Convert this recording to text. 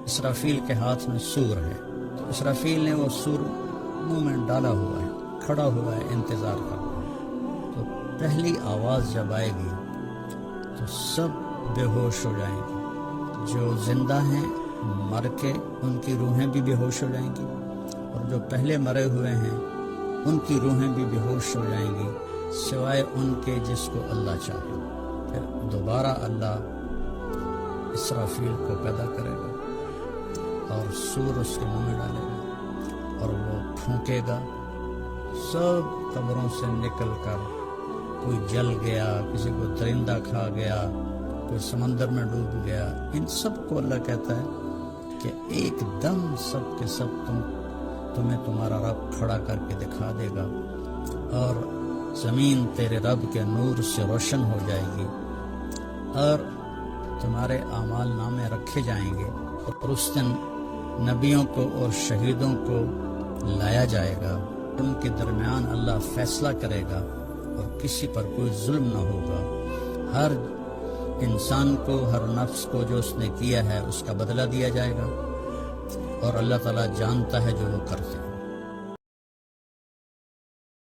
اسرافیل کے ہاتھ میں سور ہے، تو اسرافیل نے وہ سور منہ میں ڈالا ہوا ہے، کھڑا ہوا ہے، انتظار کر رہا ہے۔ تو پہلی آواز جب آئے گی تو سب بے ہوش ہو جائیں گے، جو زندہ ہیں مر کے ان کی روحیں بھی بے ہوش ہو جائیں گی، اور جو پہلے مرے ہوئے ہیں ان کی روحیں بھی بے ہوش ہو جائیں گی، سوائے ان کے جس کو اللہ چاہے۔ پھر دوبارہ اللہ اسرافیل کو پیدا کرے گا اور سور اس کے منہ میں ڈالے گا اور وہ پھونکے گا، سب قبروں سے نکل کر، کوئی جل گیا، کسی کو درندہ کھا گیا، کوئی سمندر میں ڈوب گیا، ان سب کو اللہ کہتا ہے کہ ایک دم سب کے سب تمہیں تمہارا رب کھڑا کر کے دکھا دے گا، اور زمین تیرے رب کے نور سے روشن ہو جائے گی، اور تمہارے اعمال نامے رکھے جائیں گے، اور اس دن نبیوں کو اور شہیدوں کو لایا جائے گا، ان کے درمیان اللہ فیصلہ کرے گا اور کسی پر کوئی ظلم نہ ہوگا، ہر انسان کو، ہر نفس کو جو اس نے کیا ہے اس کا بدلہ دیا جائے گا، اور اللہ تعالیٰ جانتا ہے جو وہ کرتے ہیں۔